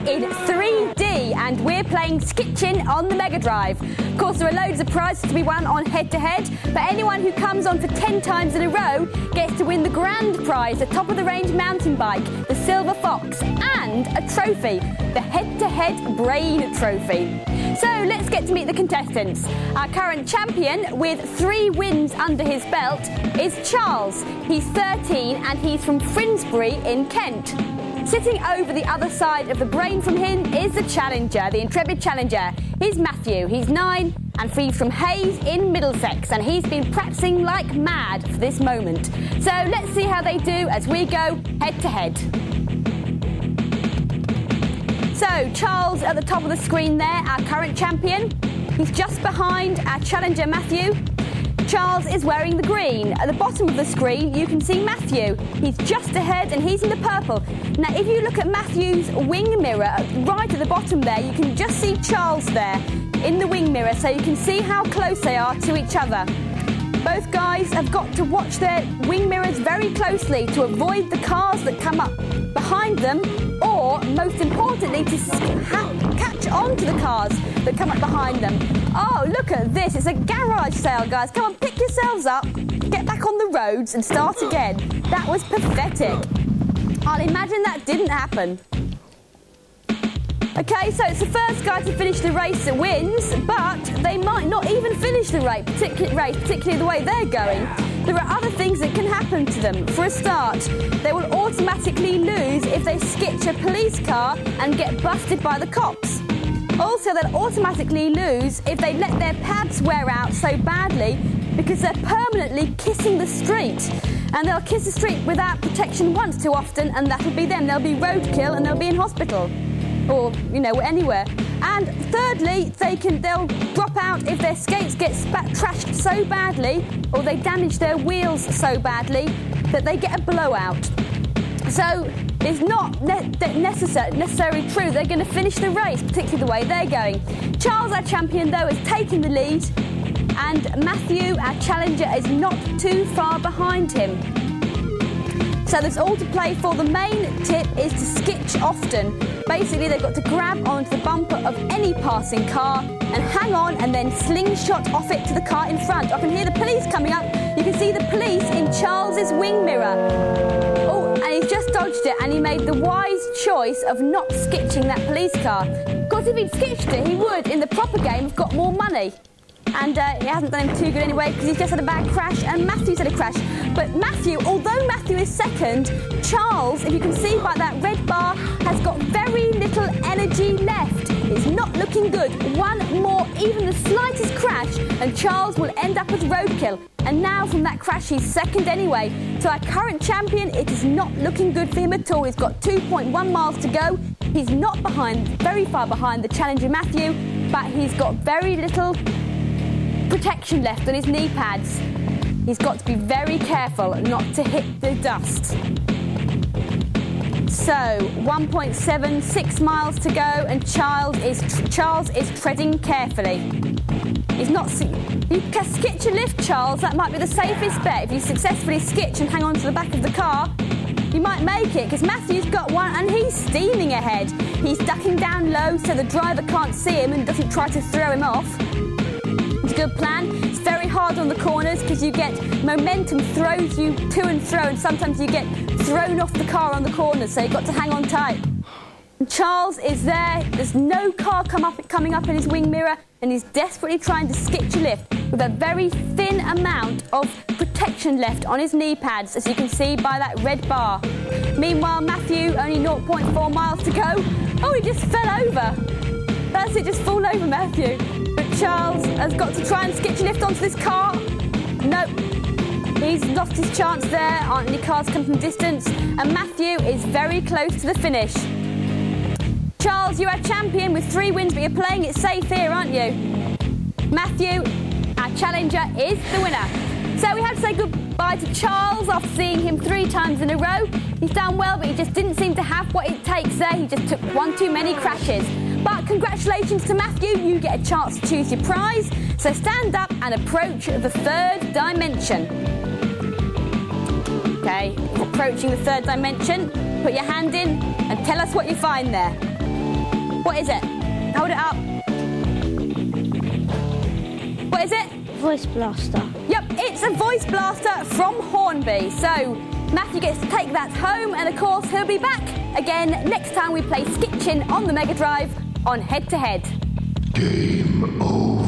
in 3D, and we're playing Skitchin on the Mega Drive. Of course, there are loads of prizes to be won on head-to-head, but anyone who comes on for 10 times in a row gets to win the grand prize, the top-of-the-range mountain bike, the Silver Fox, and a trophy, the head-to-head Brain Trophy. So let's get to meet the contestants. Our current champion, with 3 wins under his belt, is Charles. He's 13 and he's from Finsbury in Kent. Sitting over the other side of the brain from him is the challenger, the intrepid challenger. He's Matthew. He's 9 and he's from Hayes in Middlesex, and he's been practicing like mad for this moment. So let's see how they do as we go head to head. So Charles at the top of the screen there, our current champion. He's just behind our challenger Matthew. Charles is wearing the green. At the bottom of the screen, you can see Matthew. He's just ahead and he's in the purple. Now, if you look at Matthew's wing mirror, right at the bottom there, you can just see Charles there in the wing mirror, so you can see how close they are to each other. Both guys have got to watch their wing mirrors very closely to avoid the cars that come up behind them, or, most importantly, to catch on to the cars that come up behind them. Oh, look at this. It's a garage sale, guys. Come on, pick yourselves up, get back on the roads and start again. That was pathetic. I'll imagine that didn't happen. OK, so it's the first guy to finish the race that wins, but they might not even finish the race, particularly the way they're going. There are other things that can happen to them. For a start, they will automatically lose if they skitch a police car and get busted by the cops. Also, they'll automatically lose if they let their pads wear out so badly because they're permanently kissing the street. And they'll kiss the street without protection once too often, and that'll be them. They'll be roadkill and they'll be in hospital. Or, you know, anywhere. And thirdly, they'll drop out if their skates get trashed so badly, or they damage their wheels so badly that they get a blowout. So it's not necessarily true they're going to finish the race, particularly the way they're going. Charles, our champion, though, is taking the lead, and Matthew, our challenger, is not too far behind him. So there's all to play for. The main tip is to skitch often. Basically, they've got to grab onto the bumper of any passing car and hang on and then slingshot off it to the car in front. I can hear the police coming up. You can see the police in Charles's wing mirror. Oh, and he's just dodged it, and he made the wise choice of not skitching that police car. Of course, if he'd skitched it, he would, in the proper game, have got more money. And it hasn't done him too good anyway, because he's just had a bad crash and Matthew's had a crash. But Matthew, although Matthew is second, Charles, if you can see by that red bar, has got very little energy left. It's not looking good. One more, even the slightest crash, and Charles will end up as roadkill. And now from that crash, he's second anyway. So our current champion, it is not looking good for him at all. He's got 2.1 miles to go. He's not very far behind the challenger Matthew, but he's got very little protection left on his knee pads. He's got to be very careful not to hit the dust. So 1.76 miles to go, and Charles is treading carefully. He's not. You can skitch a lift, Charles. That might be the safest bet. If you successfully skitch and hang on to the back of the car, you might make it, because Matthew's got one and he's steaming ahead. He's ducking down low so the driver can't see him and doesn't try to throw him off. It's a good plan. It's very hard on the corners because you get momentum throws you to and fro, and sometimes you get thrown off the car on the corners, so you've got to hang on tight. And Charles is there. There's no car coming up in his wing mirror, and he's desperately trying to skitch a lift with a very thin amount of protection left on his knee pads, as you can see by that red bar. Meanwhile, Matthew, only 0.4 miles to go. Oh, he just fell over. That's it, just fall over, Matthew. But Charles has got to try and skitch a lift onto this car. Nope. He's lost his chance there. Aren't any cars coming from distance. And Matthew is very close to the finish. Charles, you're our champion with 3 wins, but you're playing it safe here, aren't you? Matthew, our challenger, is the winner. So we have to say goodbye to Charles after seeing him 3 times in a row. He's done well, but he just didn't seem to have what it takes there. He just took one too many crashes. But congratulations to Matthew, you get a chance to choose your prize. So stand up and approach the 3rd dimension. OK, approaching the 3rd dimension. Put your hand in and tell us what you find there. What is it? Hold it up. What is it? Voice blaster. Yep, it's a voice blaster from Hornby. So Matthew gets to take that home, and of course he'll be back again next time we play Skitchin on the Mega Drive on Head to Head. Game over.